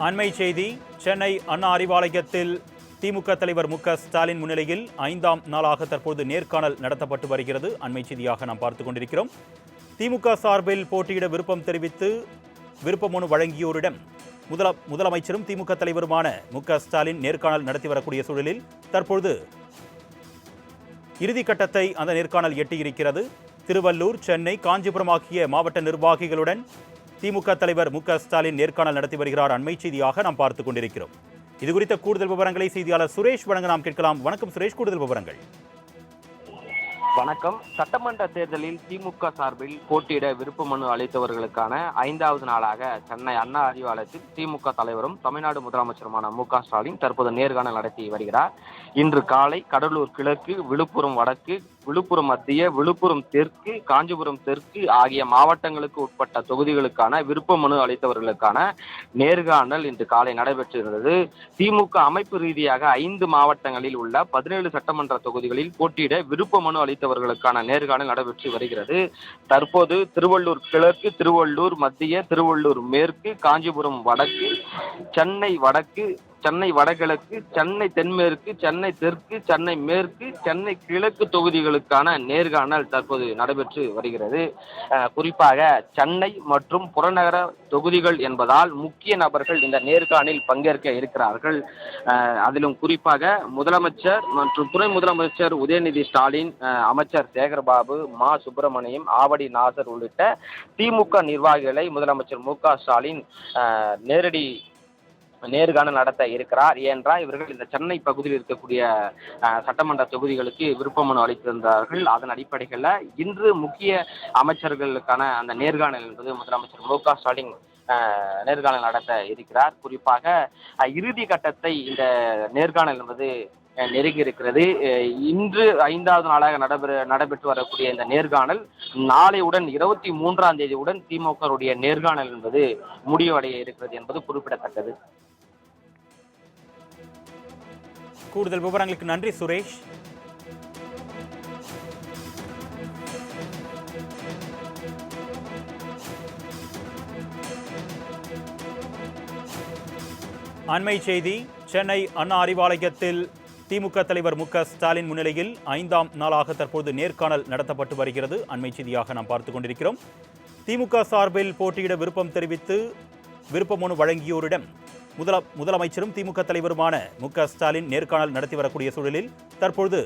அண்மை செய்தி. சென்னை அண்ணா அறிவாலயத்தில் திமுக தலைவர் மு.க.ஸ்டாலின் முன்னிலையில் 5ஆம் நாளாக தற்போது நேர்காணல் நடத்தப்பட்டு வருகிறது. அண்மை செய்தியாக நாம் பார்த்துக் கொண்டிருக்கிறோம். திமுக சார்பில் போட்டியிட விருப்பம் தெரிவித்து விருப்ப மனு வழங்கியோரிடம் முதலமைச்சரும் திமுக தலைவருமான மு.க.ஸ்டாலின் நேர்காணல் நடத்தி வரக்கூடிய சூழலில் தற்போது இறுதிக்கட்டத்தை அந்த நேர்காணல் எட்டியிருக்கிறது. திருவள்ளூர், சென்னை, காஞ்சிபுரம் ஆகிய மாவட்ட நிர்வாகிகளுடன் திமுக தலைவர் மு.க.ஸ்டாலின் நேர்காணல் நடத்தி வருகிறார். அண்மை செய்தியாக நாம் பார்த்துக் கொண்டிருக்கிறோம். இதுகுறித்த கூடுதல் விவரங்களை செய்தியாளர் சுரேஷ் வழங்க நாம் கேட்கலாம். வணக்கம் சுரேஷ், கூடுதல் விவரங்கள். வணக்கம். சட்டமன்ற தேர்தலில் திமுக சார்பில் போட்டியிட விருப்ப மனு அளித்தவர்களுக்கான 5வது நாளாக சென்னை அண்ணா அறிவாலயத்தில் திமுக தலைவரும் தமிழ்நாடு முதலமைச்சருமான மு.க.ஸ்டாலின் தற்போது நேர்காணல் நடத்தி வருகிறார். இன்று காலை கடலூர் கிழக்கு, விழுப்புரம் வடக்கு, விழுப்புரம் மத்திய, விழுப்புரம் தெற்கு, காஞ்சிபுரம் தெற்கு ஆகிய மாவட்டங்களுக்கு உட்பட்ட தொகுதிகளுக்கான விருப்ப மனு அளித்தவர்களுக்கான நேர்காணல் இன்று காலை நடைபெற்றிருந்தது. திமுக அமைப்பு ரீதியாக 5 மாவட்டங்களில் உள்ள 17 சட்டமன்ற தொகுதிகளில் போட்டியிட விருப்ப மனு அளித்தவர்களுக்கான நேர்காணல் நடைபெற்று வருகிறது. தற்போது திருவள்ளூர் கிழக்கு, திருவள்ளூர் மத்திய, திருவள்ளூர் மேற்கு, காஞ்சிபுரம் வடக்கு, சென்னை வடக்கு, சென்னை வடகிழக்கு, சென்னை தென்மேற்கு, சென்னை தெற்கு, சென்னை மேற்கு, சென்னை கிழக்கு தொகுதிகளுக்கான நேர்காணல் தற்போது நடைபெற்று வருகிறது. குறிப்பாக சென்னை மற்றும் புறநகர தொகுதிகள் என்பதால் முக்கிய நபர்கள் இந்த நேர்காணலில் பங்கேற்க இருக்கிறார்கள். அதிலும் குறிப்பாக முதலமைச்சர் மற்றும் துணை முதலமைச்சர் உதயநிதி ஸ்டாலின், அமைச்சர் சேகர்பாபு, மா சுப்பிரமணியம், ஆவடி நாசர் உள்ளிட்ட திமுக நிர்வாகிகளை முதலமைச்சர் மு.க.ஸ்டாலின் நேர்காணல் நடத்த இருக்கிறார். ஏனென்றால் இவர்கள் இந்த சென்னை பகுதியில் இருக்கக்கூடிய சட்டமன்ற தொகுதிகளுக்கு விருப்ப மனு அளித்திருந்தார்கள். அதன் அடிப்படையில் இன்று முக்கிய அமைச்சர்களுக்கான அந்த நேர்காணல் என்பது முதலமைச்சர் மு.க.ஸ்டாலின் நேர்காணல் நடத்த இருக்கிறார். குறிப்பாக இறுதி கட்டத்தை இந்த நேர்காணல் என்பது நெருங்கி இருக்கிறது. இன்று 5வது நாளாக நடைபெற்று வரக்கூடிய இந்த நேர்காணல் நாளையுடன் 23ஆம் தேதியுடன் திமுகவுடைய நேர்காணல் என்பது முடிவடைய இருக்கிறது என்பது குறிப்பிடத்தக்கது. கூடுதல் விவரங்களுக்கு நன்றி சுரேஷ். அண்மை செய்தி. சென்னை அண்ணா அறிவாலயத்தில் திமுக தலைவர் மு.க.ஸ்டாலின் முன்னிலையில் 5ஆம் நாளாக தற்போது நேர்காணல் நடத்தப்பட்டு வருகிறது. அண்மை செய்தியாக நாம் பார்த்துக் கொண்டிருக்கிறோம். திமுக சார்பில் போட்டியிட விருப்பம் தெரிவித்து விருப்ப மனு வழங்கியோரிடம் முதலமைச்சரும் திமுக தலைவருமான மு.க.ஸ்டாலின் நேர்காணல் நடத்தி வரக்கூடிய சூழலில் தற்போது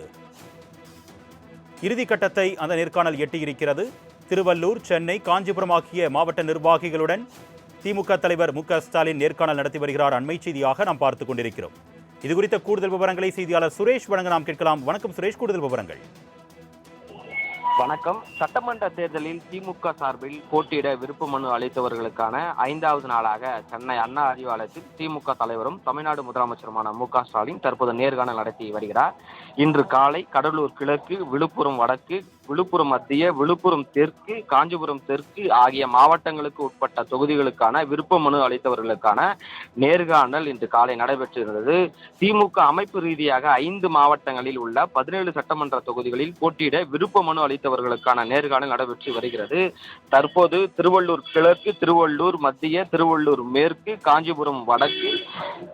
இறுதிக்கட்டத்தை அந்த நேர்காணல் எட்டியிருக்கிறது. திருவள்ளூர், சென்னை, காஞ்சிபுரம் ஆகிய மாவட்ட நிர்வாகிகளுடன் திமுக தலைவர் மு.க.ஸ்டாலின் நேர்காணல் நடத்தி வருகிறார். அண்மை செய்தியாக நாம் பார்த்துக் கொண்டிருக்கிறோம். இதுகுறித்த கூடுதல் விவரங்களை செய்தியாளர் சுரேஷ் வழங்க நாம் கேட்கலாம். வணக்கம் சுரேஷ், கூடுதல் விவரங்கள். வணக்கம். சட்டமன்ற தேர்தலில் திமுக சார்பில் போட்டியிட விருப்ப மனு அளித்தவர்களுக்கான 5வது நாளாக சென்னை அண்ணா அறிவாலயத்தில் திமுக தலைவரும் தமிழ்நாடு முதலமைச்சருமான மு.க.ஸ்டாலின் தற்போது நேர்காணல் நடத்தி வருகிறார். இன்று காலை கடலூர் கிழக்கு, விழுப்புரம் வடக்கு, விழுப்புரம் மத்திய, விழுப்புரம் தெற்கு, காஞ்சிபுரம் தெற்கு ஆகிய மாவட்டங்களுக்கு உட்பட்ட தொகுதிகளுக்கான விருப்ப மனு அளித்தவர்களுக்கான நேர்காணல் இன்று காலை நடைபெற்றிருந்தது. திமுக அமைப்பு ரீதியாக 5 மாவட்டங்களில் உள்ள 17 சட்டமன்ற தொகுதிகளில் போட்டியிட விருப்ப மனு அளித்தவர்களுக்கான நேர்காணல் நடைபெற்று வருகிறது. தற்போது திருவள்ளூர் கிழக்கு, திருவள்ளூர் மத்திய, திருவள்ளூர் மேற்கு, காஞ்சிபுரம் வடக்கு,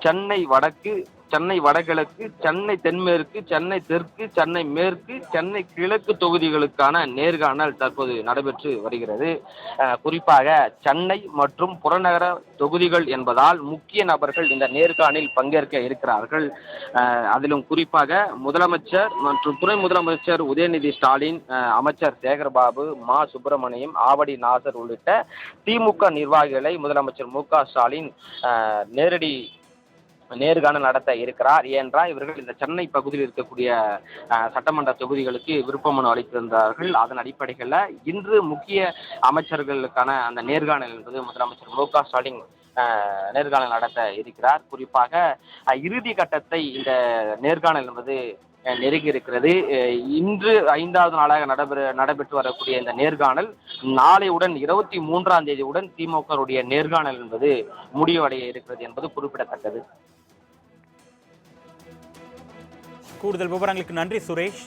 சென்னை வடக்கு, சென்னை வடகிழக்கு, சென்னை தென்மேற்கு, சென்னை தெற்கு, சென்னை மேற்கு, சென்னை கிழக்கு தொகுதிகளுக்கான நேர்காணல் தற்போது நடைபெற்று வருகிறது. குறிப்பாக சென்னை மற்றும் புறநகர தொகுதிகள் என்பதால் முக்கிய நபர்கள் இந்த நேர்காணலில் பங்கேற்க இருக்கிறார்கள். அதிலும் குறிப்பாக முதலமைச்சர் மற்றும் துணை முதலமைச்சர் உதயநிதி ஸ்டாலின், அமைச்சர் சேகர்பாபு, மா சுப்பிரமணியம், ஆவடி நாசர் உள்ளிட்ட திமுக நிர்வாகிகளை முதலமைச்சர் மு.க.ஸ்டாலின் நேர்காணல் நடத்த இருக்கிறார். ஏனென்றால் இவர்கள் இந்த சென்னை பகுதியில் இருக்கக்கூடிய சட்டமன்ற தொகுதிகளுக்கு விருப்ப மனு அளித்திருந்தார்கள். அதன் அடிப்படையில் இன்று முக்கிய அமைச்சர்களுக்கான அந்த நேர்காணல் என்பது முதலமைச்சர் மு.க.ஸ்டாலின் நேர்காணல் நடத்த இருக்கிறார். குறிப்பாக இறுதி கட்டத்தை இந்த நேர்காணல் என்பது நெருங்கி இருக்கிறது. இன்று 5வது நாளாக நடைபெற்று வரக்கூடிய இந்த நேர்காணல் நாளையுடன் 23ஆம் தேதியுடன் திமுகவுடைய நேர்காணல் என்பது முடிவடைய இருக்கிறது என்பது குறிப்பிடத்தக்கது. கூடுதல் விவரங்களுக்கு நன்றி சுரேஷ்.